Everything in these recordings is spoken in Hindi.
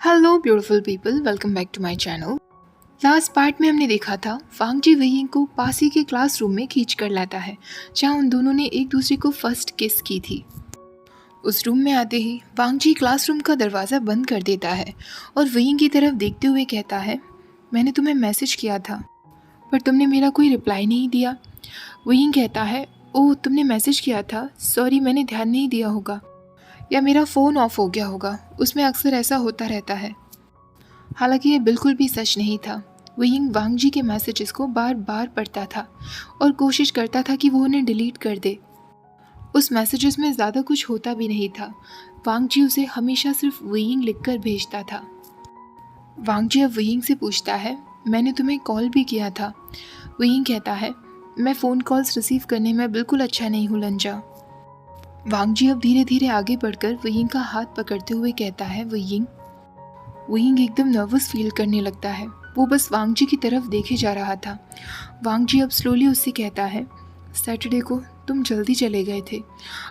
Hello beautiful people, welcome back to my channel. Last part में हमने देखा था वांग जी वही को पास ही के क्लासरूम में खींच कर लाता है जहां उन दोनों ने एक दूसरे को फर्स्ट किस की थी। उस रूम में आते ही वांग जी क्लासरूम का दरवाज़ा बंद कर देता है और वही की तरफ देखते हुए कहता है, मैंने तुम्हें मैसेज किया था पर तुमने मेरा कोई रिप्लाई नहीं दिया। वही कहता है, ओह तुमने मैसेज किया था, सॉरी मैंने ध्यान नहीं दिया होगा या मेरा फ़ोन ऑफ हो गया होगा, उसमें अक्सर ऐसा होता रहता है। हालांकि ये बिल्कुल भी सच नहीं था। विंग वांग जी के मैसेजेस को बार बार पढ़ता था और कोशिश करता था कि वो उन्हें डिलीट कर दे। उस मैसेजेस में ज़्यादा कुछ होता भी नहीं था। वांग जी उसे हमेशा सिर्फ विंग लिखकर भेजता था। वांग जी अब विंग से पूछता है, मैंने तुम्हें कॉल भी किया था। विंग कहता है, मैं फ़ोन कॉल्स रिसीव करने में बिल्कुल अच्छा नहीं हूँ लंजा। वांग जी अब धीरे धीरे आगे बढ़कर विंग का हाथ पकड़ते हुए कहता है, विंग एकदम नर्वस फील करने लगता है। वो बस वांग जी की तरफ देखे जा रहा था। वांग जी अब स्लोली उससे कहता है, सैटरडे को तुम जल्दी चले गए थे।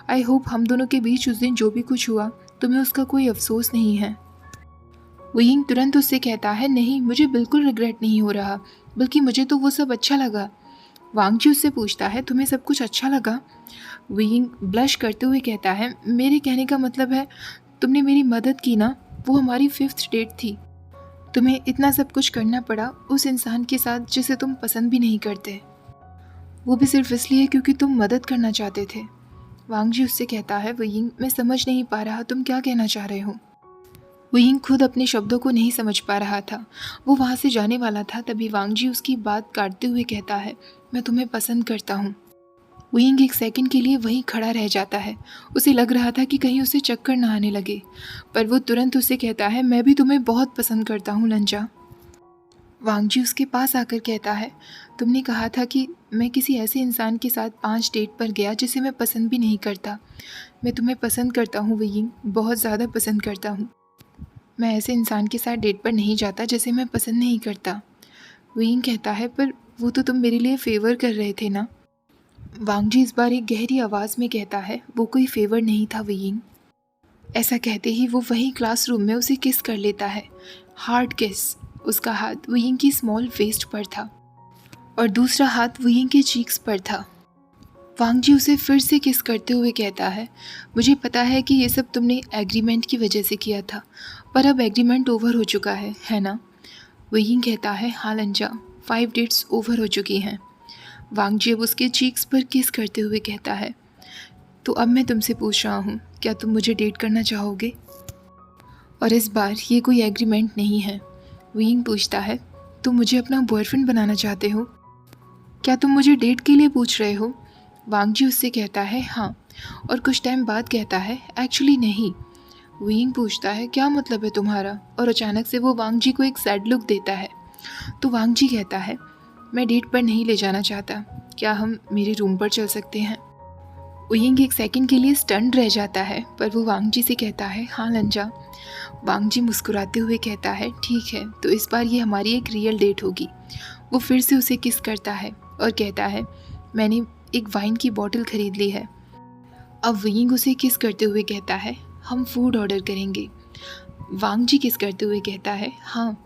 आई होप हम दोनों के बीच उस दिन जो भी कुछ हुआ तुम्हें उसका कोई अफसोस नहीं है। विंग तुरंत उससे कहता है, नहीं मुझे बिल्कुल रिग्रेट नहीं हो रहा, बल्कि मुझे तो वो सब अच्छा लगा। वांग जी उससे पूछता है, तुम्हें सब कुछ अच्छा लगा? विंग ब्लश करते हुए कहता है, मेरे कहने का मतलब है तुमने मेरी मदद की ना, वो हमारी 5th डेट थी। तुम्हें इतना सब कुछ करना पड़ा उस इंसान के साथ जिसे तुम पसंद भी नहीं करते, वो भी सिर्फ इसलिए क्योंकि तुम मदद करना चाहते थे। वांग जी उससे कहता है, विंग मैं समझ नहीं पा रहा तुम क्या कहना चाह रहे हो। विंग खुद अपने शब्दों को नहीं समझ पा रहा था। वो वहाँ से जाने वाला था, तभी वांग जी उसकी बात काटते हुए कहता है, मैं तुम्हें पसंद करता हूँ। विंग एक सेकंड के लिए वहीं खड़ा रह जाता है। उसे लग रहा था कि कहीं उसे चक्कर न आने लगे, पर वो तुरंत उससे कहता है, मैं भी तुम्हें बहुत पसंद करता हूँ लंजा। वांग जी उसके पास आकर कहता है, तुमने कहा था कि मैं किसी ऐसे इंसान के साथ 5 डेट पर गया जिसे मैं पसंद भी नहीं करता। मैं तुम्हें पसंद करता हूँ विंग, बहुत ज़्यादा पसंद करता हूँ। मैं ऐसे इंसान के साथ डेट पर नहीं जाता जिसे मैं पसंद नहीं करता। विंग कहता है, पर वो तो तुम मेरे लिए फेवर कर रहे थे ना। वांग जी इस बार एक गहरी आवाज़ में कहता है, वो कोई फेवर नहीं था विंग। ऐसा कहते ही वो वही क्लासरूम में उसे किस कर लेता है, हार्ड किस। उसका हाथ विंग की स्मॉल वेस्ट पर था और दूसरा हाथ विंग के चीक्स पर था। वांग जी उसे फिर से किस करते हुए कहता है, मुझे पता है कि ये सब तुमने एग्रीमेंट की वजह से किया था, पर अब एग्रीमेंट ओवर हो चुका है ना? विंग कहता है, हाँ लंजा, 5 डेट्स ओवर हो चुकी हैं। वांग जी अब उसके चीक्स पर किस करते हुए कहता है, तो अब मैं तुमसे पूछ रहा हूँ, क्या तुम मुझे डेट करना चाहोगे? और इस बार ये कोई एग्रीमेंट नहीं है। विंग पूछता है, तुम मुझे अपना बॉयफ्रेंड बनाना चाहते हो? क्या तुम मुझे डेट के लिए पूछ रहे हो? वांग जी उससे कहता है, हाँ, और कुछ टाइम बाद कहता है, एक्चुअली नहीं। विंग पूछता है, क्या मतलब है तुम्हारा? और अचानक से वो वांग जी को एक सैड लुक देता है। तो वांग जी कहता है, मैं डेट पर नहीं ले जाना चाहता, क्या हम मेरे रूम पर चल सकते हैं? विंग एक सेकंड के लिए स्टन्ड रह जाता है, पर वो वांग जी से कहता है, हाँ लंजा। वांग जी मुस्कुराते हुए कहता है, ठीक है, तो इस बार ये हमारी एक रियल डेट होगी। वो फिर से उसे किस करता है और कहता है, मैंने एक वाइन की बोतल खरीद ली है। अब विंग उसे किस करते हुए कहता है, हम फूड ऑर्डर करेंगे। वांग जी किस करते हुए कहता है, हाँ,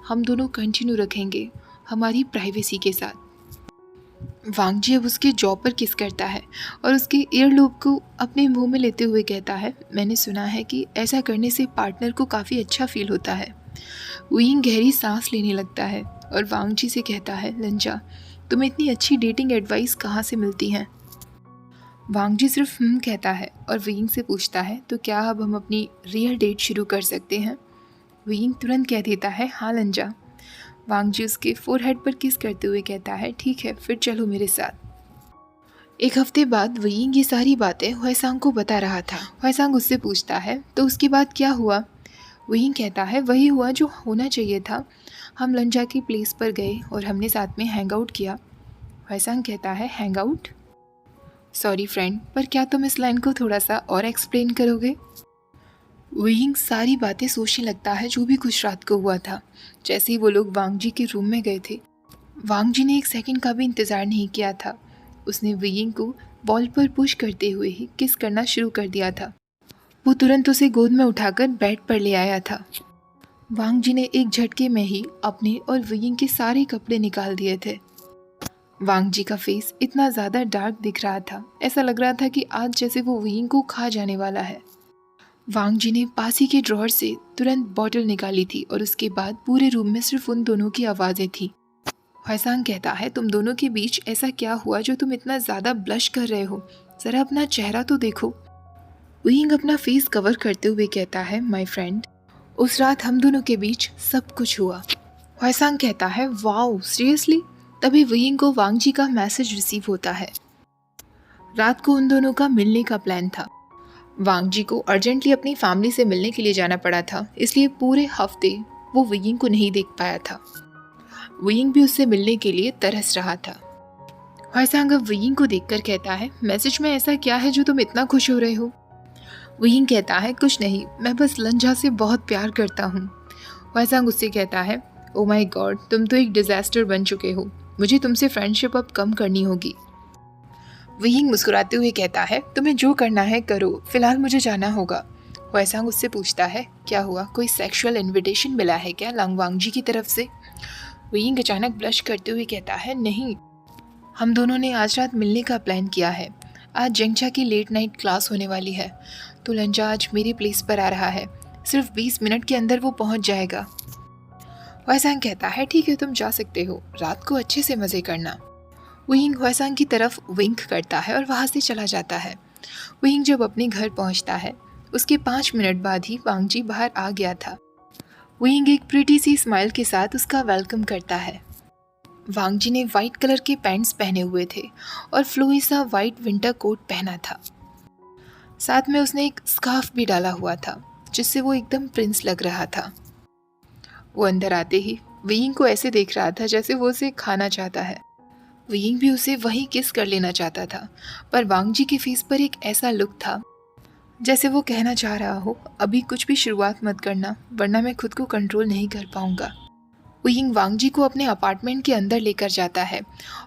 हम दोनों कंटिन्यू रखेंगे हमारी प्राइवेसी के साथ। वांग जी अब उसके जॉ पर किस करता है और उसके ईयरलोब को अपने मुंह में लेते हुए कहता है, मैंने सुना है कि ऐसा करने से पार्टनर को काफ़ी अच्छा फील होता है। विंग गहरी सांस लेने लगता है और वांग जी से कहता है, लंजा, तुम्हें इतनी अच्छी डेटिंग एडवाइस कहाँ से मिलती हैं? वांग जी सिर्फ कहता है और विंग से पूछता है, तो क्या अब हम अपनी रियल डेट शुरू कर सकते हैं? विंग तुरंत कह देता है, हाँ लंजा। वांग जी उसके फोरहेड पर किस करते हुए कहता है, ठीक है, फिर चलो मेरे साथ। एक हफ्ते बाद विंग ये सारी बातें हुएसांग को बता रहा था। हुएसांग उससे पूछता है, तो उसके बाद क्या हुआ? विंग कहता है, वही हुआ जो होना चाहिए था। हम लंजा की प्लेस पर गए और हमने साथ में हैंग आउट किया। हुएसांग कहता है, हैंग आउट? सॉरी फ्रेंड, पर क्या तुम इस लाइन को थोड़ा सा और एक्सप्लेन करोगे? विंग सारी बातें सोचने लगता है जो भी कुछ रात को हुआ था। जैसे ही वो लोग वांग जी के रूम में गए थे, वांग जी ने एक सेकंड का भी इंतज़ार नहीं किया था। उसने विंग को बॉल पर पुश करते हुए ही किस करना शुरू कर दिया था। वो तुरंत उसे गोद में उठाकर बेड पर ले आया था। वांग जी ने एक झटके में ही अपने और वियिंग के सारे कपड़े निकाल दिए थे। वांग जी का फेस इतना ज़्यादा डार्क दिख रहा था, ऐसा लग रहा था कि आज जैसे वो वियिंग को खा जाने वाला है। वांग जी ने पास ही के ड्रॉअर से तुरंत बॉटल निकाली थी और उसके बाद पूरे रूम में सिर्फ उन दोनों की आवाज़ें थी। ह्वेसांग कहता है, तुम दोनों के बीच ऐसा क्या हुआ जो तुम इतना ज़्यादा ब्लश कर रहे हो? ज़रा अपना चेहरा तो देखो। वियिंग अपना फेस कवर करते हुए कहता है, माय फ्रेंड, उस रात हम दोनों के बीच सब कुछ हुआ। ह्वेसांग कहता है, वाओ सीरियसली? तभी वियिंग को वांग जी का मैसेज रिसीव होता है। रात को उन दोनों का मिलने का प्लान था। वांग जी को अर्जेंटली अपनी फैमिली से मिलने के लिए जाना पड़ा था, इसलिए पूरे हफ्ते वो वियिंग को नहीं देख पाया था। वियिंग भी उससे मिलने के लिए तरस रहा था। ह्वेसांग अब वियिंग को देखकर कहता है, मैसेज में ऐसा क्या है जो तुम इतना खुश हो रहे हो? वियिंग कहता है, कुछ नहीं, मैं बस लंजा से बहुत प्यार करता हूँ। ह्वेसांग उससे कहता है, ओ माय गॉड, तुम तो एक डिजास्टर बन चुके हो, मुझे तुमसे फ्रेंडशिप अब कम करनी होगी। वियिंग मुस्कुराते हुए कहता है, तुम्हें जो करना है करो, फिलहाल मुझे जाना होगा। ह्वेसांग उससे पूछता है, क्या हुआ, कोई सेक्सुअल इन्विटेशन मिला है क्या वांग जी की तरफ से? वियिंग अचानक ब्लश करते हुए कहता है, नहीं, हम दोनों ने आज रात मिलने का प्लान किया है। आज जंगचा की लेट नाइट क्लास होने वाली है, तो लंजा आज मेरी प्लेस पर आ रहा है। सिर्फ 20 मिनट के अंदर वो पहुंच जाएगा। ह्वेसांग कहता है, ठीक है, तुम जा सकते हो, रात को अच्छे से मज़े करना। वियिंग ह्वेसांग की तरफ विंक करता है और वहाँ से चला जाता है। वियिंग जब अपने घर पहुँचता है, उसके 5 मिनट बाद ही वांग जी बाहर आ गया था। वियिंग एक प्रीटी सी स्माइल के साथ उसका वेलकम करता है। वांग जी ने वाइट कलर के पैंट्स पहने हुए थे और फ्लोई सा वाइट विंटर कोट पहना था। साथ में उसने एक स्कार्फ भी डाला हुआ था, जिससे वो एकदम प्रिंस लग रहा था। वो अंदर आते ही वियिंग को ऐसे देख रहा था जैसे वो उसे खाना चाहता है। वियिंग भी उसे वहीं किस कर लेना चाहता था, पर वांग जी के फेस पर एक ऐसा लुक था जैसे वो कहना चाह रहा हो, अभी कुछ भी शुरुआत मत करना, वरना मैं खुद को कंट्रोल नहीं कर पाऊंगा। वियिंग वांग जी को अपने अपार्टमेंट के अंदर लेकर जाता है।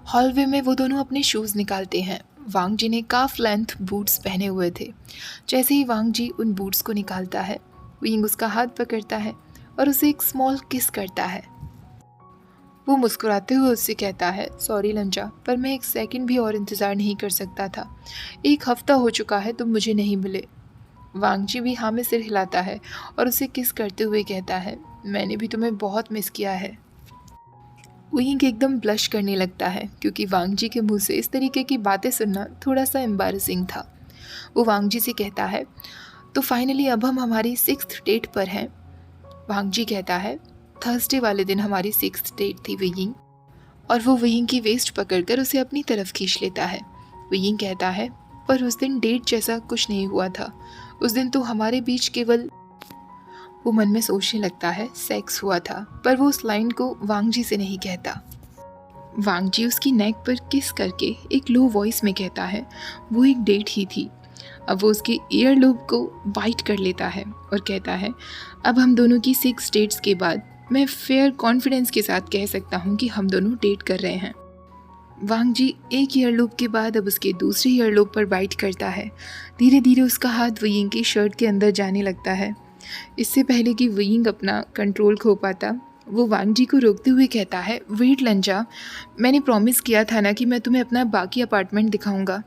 हॉलवे में वो दोनों अपने शूज़ निकालते हैं। वांग जी ने काफ लेंथ बूट्स पहने हुए थे। जैसे ही वांग जी उन बूट्स को निकालता है, वियिंग उसका हाथ पकड़ता है और उसे एक स्मॉल किस करता है। वो मुस्कुराते हुए उससे कहता है, सॉरी लंजा, पर मैं एक सेकंड भी और इंतज़ार नहीं कर सकता था। 1 हफ्ता हो चुका है तुम मुझे नहीं मिले। वांग जी भी हाँ में सिर हिलाता है और उसे किस करते हुए कहता है, मैंने भी तुम्हें बहुत मिस किया है। वियिंग एकदम ब्लश करने लगता है, क्योंकि वांग जी के मुंह से इस तरीके की बातें सुनना थोड़ा सा एम्बारसिंग था। वो वांग जी से कहता है, तो फाइनली अब हम हमारी 6th डेट पर हैं। वांग जी कहता है, थर्सडे वाले दिन हमारी 6th डेट थी वियिंग। और वो वियिंग की वेस्ट पकड़कर उसे अपनी तरफ खींच लेता है। वियिंग कहता है, पर उस दिन डेट जैसा कुछ नहीं हुआ था, उस दिन तो हमारे बीच केवल, वो मन में सोचने लगता है, सेक्स हुआ था, पर वो उस लाइन को वांग जी से नहीं कहता। वांग जी उसकी नेक पर किस करके एक लो वॉइस में कहता है, वो एक डेट ही थी। अब वो उसके ईयर लोब को बाइट कर लेता है और कहता है, अब हम दोनों की 6 डेट्स के बाद मैं फेयर कॉन्फिडेंस के साथ कह सकता हूँ कि हम दोनों डेट कर रहे हैं। वांग जी एक ईयरलोब के बाद अब उसके दूसरे ईयरलोब पर बाइट करता है। धीरे धीरे उसका हाथ वियिंग की शर्ट के अंदर जाने लगता है। इससे पहले कि वियिंग अपना कंट्रोल खो पाता, वो वांग जी को रोकते हुए कहता है, वेट लंजा, मैंने प्रॉमिस किया था ना कि मैं तुम्हें अपना बाकी अपार्टमेंट दिखाऊंगा।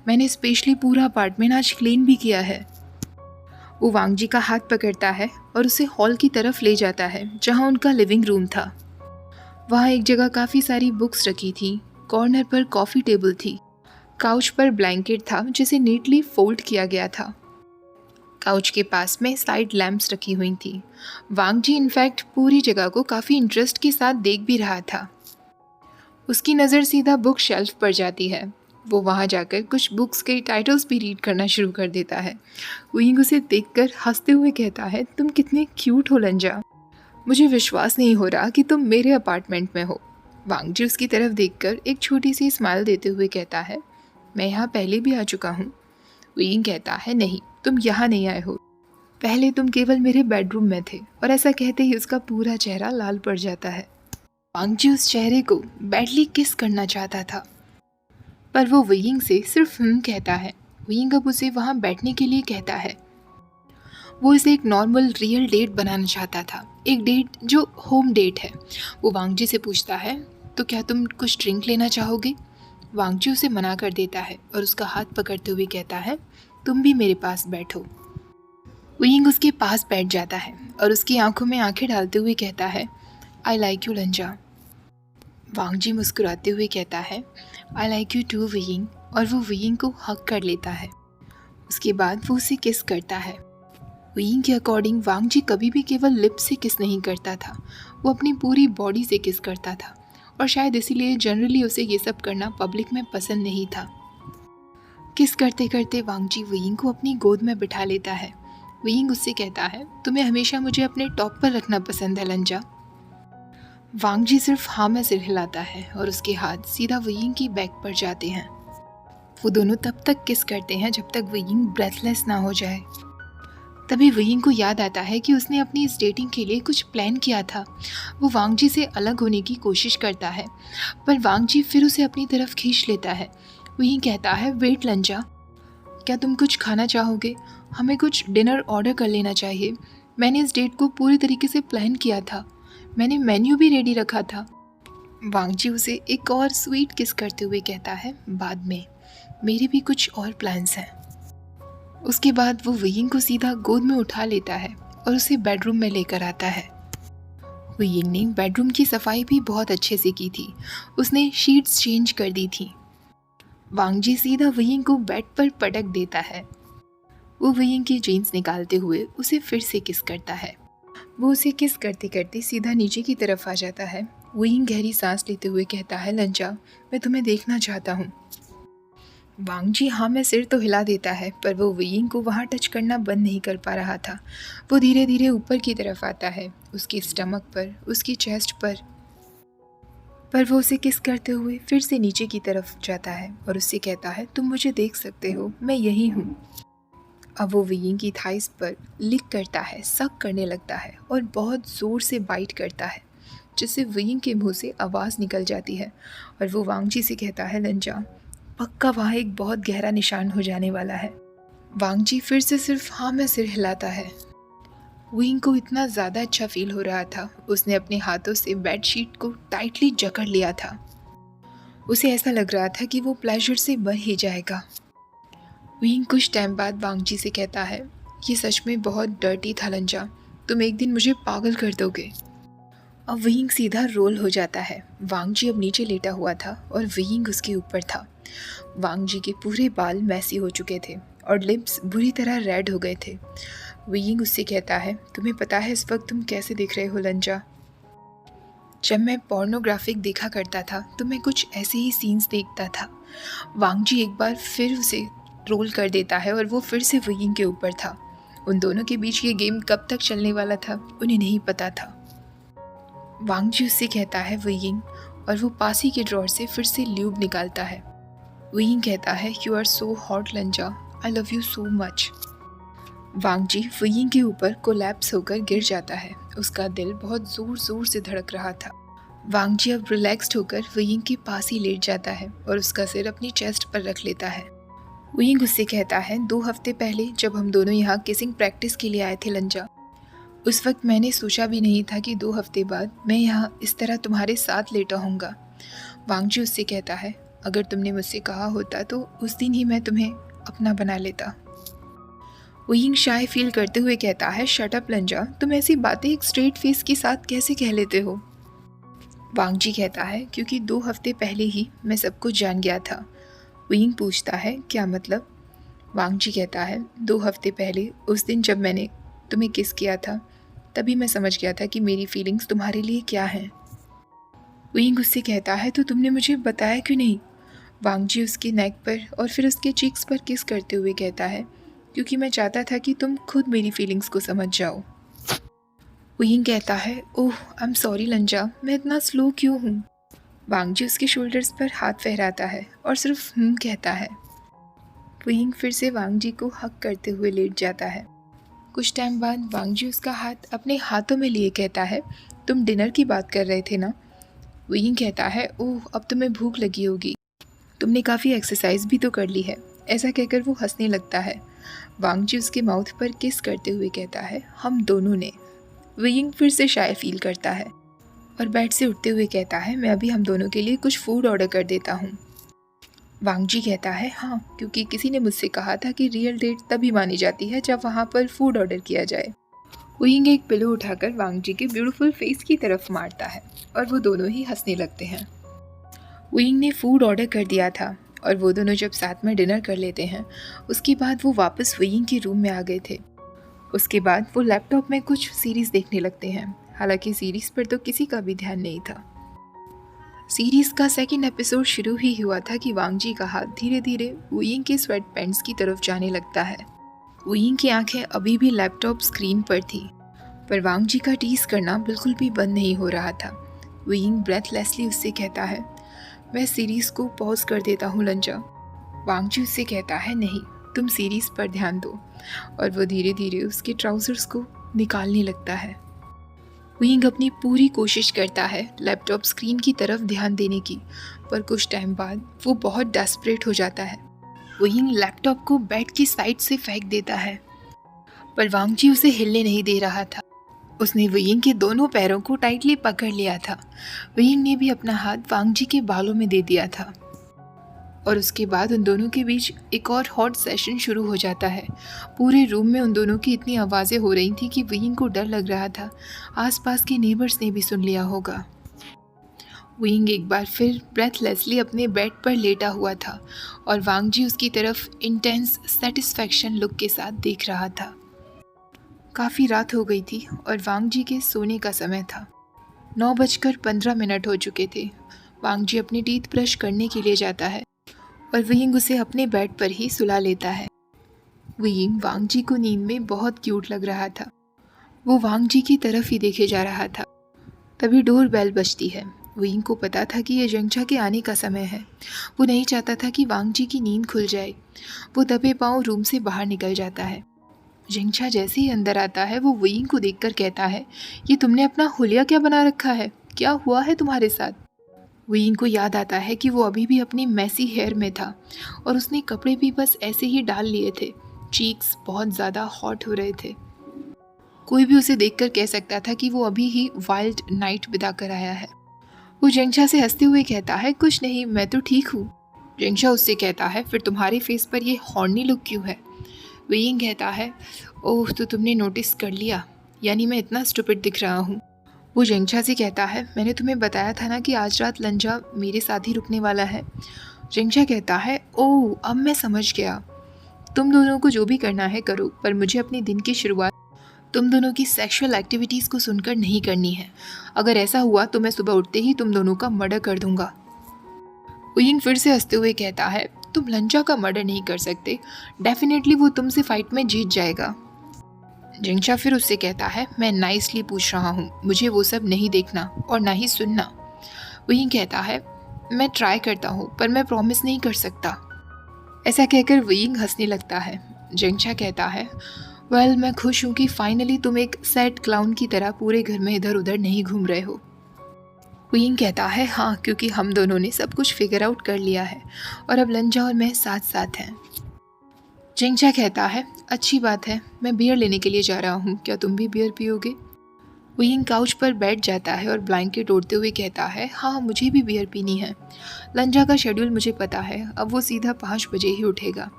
मैंने स्पेशली पूरा अपार्टमेंट आज क्लीन भी किया है। वो वांग जी का हाथ पकड़ता है और उसे हॉल की तरफ ले जाता है, जहाँ उनका लिविंग रूम था। वहाँ एक जगह काफ़ी सारी बुक्स रखी थी। कॉर्नर पर कॉफ़ी टेबल थी। काउच पर ब्लैंकेट था जिसे नीटली फोल्ड किया गया था। काउच के पास में साइड लैंप्स रखी हुई थी। वांग जी इनफैक्ट पूरी जगह को काफ़ी इंटरेस्ट के साथ देख भी रहा था। उसकी नज़र सीधा बुक शेल्फ पर जाती है। वो वहाँ जाकर कुछ बुक्स के टाइटल्स भी रीड करना शुरू कर देता है। वियिंग उसे देखकर हंसते हुए कहता है, तुम कितने क्यूट हो लंजा, मुझे विश्वास नहीं हो रहा कि तुम मेरे अपार्टमेंट में हो। वांग जी उसकी तरफ देखकर एक छोटी सी स्माइल देते हुए कहता है, मैं यहाँ पहले भी आ चुका हूँ। वियिंग कहता है, नहीं, तुम यहाँ नहीं आए हो, पहले तुम केवल मेरे बेडरूम में थे। और ऐसा कहते ही उसका पूरा चेहरा लाल पड़ जाता है। वांग जी उस चेहरे को बैडली किस करना चाहता था, पर वो वियिंग से सिर्फ कहता है। वियिंग अब उसे वहाँ बैठने के लिए कहता है। वो इसे एक नॉर्मल रियल डेट बनाना चाहता था, एक डेट जो होम डेट है। वो वांग जी से पूछता है, तो क्या तुम कुछ ड्रिंक लेना चाहोगे? वांग जी उसे मना कर देता है और उसका हाथ पकड़ते हुए कहता है, तुम भी मेरे पास बैठो। वियिंग उसके पास बैठ जाता है और उसकी आंखों में आंखें डालते हुए कहता है, आई लाइक यू लंजा। वांग जी मुस्कुराते हुए कहता है, आई लाइक यू टू वियिंग, और वो वियिंग को हक कर लेता है। उसके बाद वो उसे किस करता है। वियिंग के अकॉर्डिंग वांग जी कभी भी केवल लिप से किस नहीं करता था, वो अपनी पूरी बॉडी से किस करता था, और शायद इसीलिए जनरली उसे ये सब करना पब्लिक में पसंद नहीं था। किस करते करते वांग जी वियिंग को अपनी गोद में बिठा लेता है। वियिंग उससे कहता है, तुम्हें हमेशा मुझे अपने टॉप पर रखना पसंद है लंजा। वांग जी सिर्फ हाँ में सिर हिलाता है और उसके हाथ सीधा वियिंग की बैक पर जाते हैं। वो दोनों तब तक किस करते हैं जब तक वियिंग ब्रेथलेस ना हो जाए। तभी वियिंग को याद आता है कि उसने अपनी इस डेटिंग के लिए कुछ प्लान किया था। वो वांग जी से अलग होने की कोशिश करता है, पर वांग जी फिर उसे अपनी तरफ खींच लेता है। वियिंग कहता है, वेट लंजा, क्या तुम कुछ खाना चाहोगे? हमें कुछ डिनर ऑर्डर कर लेना चाहिए। मैंने इस डेट को पूरी तरीके से प्लान किया था, मैंने मेन्यू भी रेडी रखा था। वांग जी उसे एक और स्वीट किस करते हुए कहता है, बाद में, मेरे भी कुछ और प्लान्स हैं। उसके बाद वो वियिंग को सीधा गोद में उठा लेता है और उसे बेडरूम में लेकर आता है। वियिंग ने बेडरूम की सफाई भी बहुत अच्छे से की थी, उसने शीट्स चेंज कर दी थी। वांग जी सीधा वियिंग को बेड पर पटक देता है। वो वियिंग की जीन्स निकालते हुए उसे फिर से किस करता है। वो उसे किस करते करते सीधा नीचे की तरफ आ जाता है। वियिंग गहरी सांस लेते हुए कहता है, लंजा, मैं तुम्हें देखना चाहता हूँ। वांग जी हाँ में सिर तो हिला देता है, पर वो वियिंग को वहाँ टच करना बंद नहीं कर पा रहा था। वो धीरे धीरे ऊपर की तरफ आता है, उसके स्टमक पर, उसकी चेस्ट पर वो उसे किस करते हुए फिर से नीचे की तरफ जाता है और उससे कहता है, तुम मुझे देख सकते हो, मैं यही हूँ। अब वो वियिंग की थाइस पर लिक करता है, सक करने लगता है और बहुत ज़ोर से बाइट करता है, जिससे वियिंग के मुंह से आवाज़ निकल जाती है। और वो वांग जी से कहता है, लंजा, पक्का वहाँ एक बहुत गहरा निशान हो जाने वाला है। वांग जी फिर से सिर्फ हाँ में सिर हिलाता है। वियिंग को इतना ज़्यादा अच्छा फील हो रहा था, उसने अपने हाथों से बेडशीट को टाइटली जकड़ लिया था। उसे ऐसा लग रहा था कि वो प्लेजर से मर ही जाएगा। वियिंग कुछ टाइम बाद वांग जी से कहता है, ये सच में बहुत डर्टी था लंजा, तुम एक दिन मुझे पागल कर दोगे। अब वियिंग सीधा रोल हो जाता है। वांग जी अब नीचे लेटा हुआ था और वियिंग उसके ऊपर था। वांग जी के पूरे बाल मैसी हो चुके थे और लिप्स बुरी तरह रेड हो गए थे। वियिंग उससे कहता है, तुम्हें पता है इस वक्त तुम कैसे दिख रहे हो लंजा? जब मैं पोर्नोग्राफिक देखा करता था तो मैं कुछ ऐसे ही सीन्स देखता था। वांग जी एक बार फिर उसे रोल कर देता है और वो फिर से वियिंग के ऊपर था। उन दोनों के बीच ये गेम कब तक चलने वाला था उन्हें नहीं पता था। वांग जी उससे कहता है, वियिंग, और वो पासी के ड्रॉर से फिर से ल्यूब निकालता है। वियिंग कहता है, यू आर सो हॉट लंजा, I love you so much. Wang Ji Weiying के ऊपर कोलैप्स होकर गिर जाता है। उसका दिल बहुत ज़ोर ज़ोर से धड़क रहा था। वांग जी अब रिलैक्स्ड होकर वियिंग के पास ही लेट जाता है और उसका सिर अपनी चेस्ट पर रख लेता है। वियिंग उससे कहता है, 2 हफ्ते पहले जब हम दोनों यहाँ किसिंग प्रैक्टिस के लिए आए थे लंजा, उस वक्त मैंने सोचा भी नहीं था कि 2 हफ्ते बाद मैं यहाँ इस तरह तुम्हारे साथ लेटा होऊंगा। वांग जी उससे कहता है, अगर तुमने मुझसे कहा होता तो उस दिन ही मैं तुम्हें अपना बना लेता। वियिंग शाय फील करते हुए कहता है, शट अप लंजा, तुम ऐसी बातें एक स्ट्रेट फेस के साथ कैसे कह लेते हो? वांग जी कहता है, क्योंकि 2 हफ्ते पहले ही मैं सब कुछ जान गया था। वियिंग पूछता है, क्या मतलब? वांग जी कहता है, 2 हफ्ते पहले, उस दिन जब मैंने तुम्हें किस किया था, तभी मैं समझ गया था कि मेरी फीलिंग्स तुम्हारे लिए क्या हैं। वियिंग उससे कहता है, तो तुमने मुझे बताया क्यों नहीं? वांग जी उसके नेक पर और फिर उसके चीक्स पर किस करते हुए कहता है, क्योंकि मैं चाहता था कि तुम खुद मेरी फीलिंग्स को समझ जाओ। वियिंग कहता है, ओह आई एम सॉरी लंजा, मैं इतना स्लो क्यों हूँ? वांग जी उसके शोल्डर्स पर हाथ फहराता है और सिर्फ कहता है। वियिंग फिर से वांग जी को हक करते हुए लेट जाता है। कुछ टाइम बाद वांग जी उसका हाथ अपने हाथों में लिए कहता है, तुम डिनर की बात कर रहे थे ना? वियिंग कहता है, ओह अब तुम्हें भूख लगी होगी, तुमने काफ़ी एक्सरसाइज भी तो कर ली है, ऐसा कहकर वो हंसने लगता है। वांग जी उसके माउथ पर किस करते हुए कहता है, हम दोनों ने। वेइंग फिर से शाय फील करता है और बेड से उठते हुए कहता है, मैं अभी हम दोनों के लिए कुछ फूड ऑर्डर कर देता हूँ। वांग जी कहता है, हाँ, क्योंकि किसी ने मुझसे कहा था कि रियल डेट तभी मानी जाती है जब वहाँ पर फूड ऑर्डर किया जाए। वेइंग एक पिलो उठाकर वांग जी के ब्यूटीफुल फेस की तरफ मारता है और वो दोनों ही हंसने लगते हैं। वेइंग ने फूड ऑर्डर कर दिया था और वो दोनों जब साथ में डिनर कर लेते हैं उसके बाद वो वापस वेइंग के रूम में आ गए थे। उसके बाद वो लैपटॉप में कुछ सीरीज़ देखने लगते हैं। हालांकि सीरीज़ पर तो किसी का भी ध्यान नहीं था। सीरीज़ का सेकंड एपिसोड शुरू ही हुआ था कि वांग जी का हाथ धीरे धीरे वेइंग के स्वेट पैंट्स की तरफ जाने लगता है। वेइंग की आंखें अभी भी लैपटॉप स्क्रीन पर थी, पर वांग जी का टीज करना बिल्कुल भी बंद नहीं हो रहा था। वेइंग ब्रेथलेसली उससे कहता है, मैं सीरीज़ को पॉज कर देता हूँ लंजा। वांग जी उससे कहता है, नहीं, तुम सीरीज़ पर ध्यान दो, और वो धीरे धीरे उसके ट्राउजर्स को निकालने लगता है। वेइंग अपनी पूरी कोशिश करता है लैपटॉप स्क्रीन की तरफ ध्यान देने की, पर कुछ टाइम बाद वो बहुत डेस्परेट हो जाता है। वेइंग लैपटॉप को बेड की साइड से फेंक देता है, पर वांग जी उसे हिलने नहीं दे रहा था। उसने वेइंग के दोनों पैरों को टाइटली पकड़ लिया था। वेइंग ने भी अपना हाथ वांग जी के बालों में दे दिया था और उसके बाद उन दोनों के बीच एक और हॉट सेशन शुरू हो जाता है। पूरे रूम में उन दोनों की इतनी आवाज़ें हो रही थी कि वेइंग को डर लग रहा था आसपास के नेबर्स ने भी सुन लिया होगा। वेइंग एक बार फिर ब्रेथलेसली अपने बेड पर लेटा हुआ था और वांग जी उसकी तरफ इंटेंस सेटिस्फैक्शन लुक के साथ देख रहा था। काफ़ी रात हो गई थी और वांग जी के सोने का समय था। 9:15 हो चुके थे। वांग जी अपने टीथ ब्रश करने के लिए जाता है और वेइंग उसे अपने बेड पर ही सुला लेता है। वेइंग वांग जी को नींद में बहुत क्यूट लग रहा था। वो वांग जी की तरफ ही देखे जा रहा था। तभी डोर बेल बजती है। वेइंग को पता था कि ये जंगचा के आने का समय है। वो नहीं चाहता था कि वांग जी की नींद खुल जाए। वो दबे पांव रूम से बाहर निकल जाता है। जिंगछा जैसे ही अंदर आता है वो वेइंग को देखकर कहता है, ये तुमने अपना हुलिया क्या बना रखा है? क्या हुआ है तुम्हारे साथ? वेइंग को याद आता है कि वो अभी भी अपनी मैसी हेयर में था और उसने कपड़े भी बस ऐसे ही डाल लिए थे। चीक्स बहुत ज़्यादा हॉट हो रहे थे। कोई भी उसे देखकर कह सकता था कि वो अभी ही वाइल्ड नाइट बिता कर आया है। वो जिंगछा से हंसते हुए कहता है, कुछ नहीं, मैं तो ठीक हूँ। जिंगछा उससे कहता है, फिर तुम्हारे फेस पर ये हॉर्नी लुक क्यों है? वेइंग कहता है, ओह, तो तुमने नोटिस कर लिया, यानी मैं इतना स्टूपिड दिख रहा हूँ। वो जिंगछा से कहता है, मैंने तुम्हें बताया था ना कि आज रात लंजा मेरे साथ ही रुकने वाला है। जिंगछा कहता है, ओह, अब मैं समझ गया। तुम दोनों को जो भी करना है करो, पर मुझे अपने दिन की शुरुआत तुम दोनों की सेक्सुअल एक्टिविटीज़ को सुनकर नहीं करनी है। अगर ऐसा हुआ तो मैं सुबह उठते ही तुम दोनों का मर्डर कर दूंगा। वेइंग फिर से हंसते हुए कहता है, तुम लंजा का मर्डर नहीं कर सकते। डेफिनेटली वो तुमसे फाइट में जीत जाएगा। जिंगछा फिर उससे कहता है, मैं नाइसली पूछ रहा हूँ, मुझे वो सब नहीं देखना और ना ही सुनना। वेइंग कहता है, मैं ट्राई करता हूँ पर मैं प्रॉमिस नहीं कर सकता। ऐसा कहकर वेइंग हंसने लगता है। जिंगछा कहता है, वेल, मैं खुश हूँ कि फाइनली तुम एक सैड क्लाउन की तरह पूरे घर में इधर उधर नहीं घूम रहे हो। वेइंग कहता है, हाँ, क्योंकि हम दोनों ने सब कुछ फिगर आउट कर लिया है और अब लंजा और मैं साथ साथ हैं। जिंगछा कहता है, अच्छी बात है, मैं बियर लेने के लिए जा रहा हूँ, क्या तुम भी बियर पियोगे? वेइंग काउच पर बैठ जाता है और ब्लैंकेट ओढ़ते हुए कहता है, हाँ, मुझे भी बियर पीनी है। लंजा का शेड्यूल मुझे पता है, अब वो सीधा 5 बजे ही उठेगा।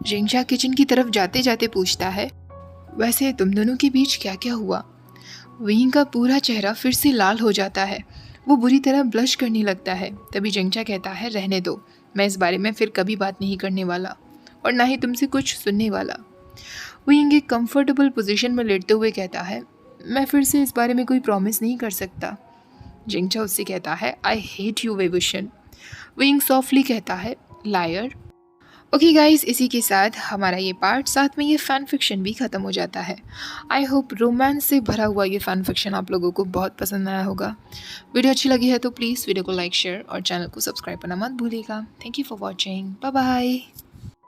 जिंगछा किचन की तरफ जाते जाते पूछता है, वैसे तुम दोनों के बीच क्या क्या हुआ? वेइंग का पूरा चेहरा फिर से लाल हो जाता है। वो बुरी तरह ब्लश करने लगता है। तभी जिंगछा कहता है, रहने दो, मैं इस बारे में फिर कभी बात नहीं करने वाला और ना ही तुमसे कुछ सुनने वाला। वेइंग एक कंफर्टेबल पोजीशन में लेटते हुए कहता है, मैं फिर से इस बारे में कोई प्रॉमिस नहीं कर सकता। जिंगछा उससे कहता है, आई हेट यू वेवुशन। वेइंग सॉफ्टली कहता है, लायर। ओके गाइस, इसी के साथ हमारा ये पार्ट, साथ में ये फ़ैन फिक्शन भी ख़त्म हो जाता है। आई होप रोमांस से भरा हुआ ये फ़ैन फिक्शन आप लोगों को बहुत पसंद आया होगा। वीडियो अच्छी लगी है तो प्लीज़ वीडियो को लाइक, शेयर और चैनल को सब्सक्राइब करना मत भूलिएगा। Thank you for watching. Bye bye.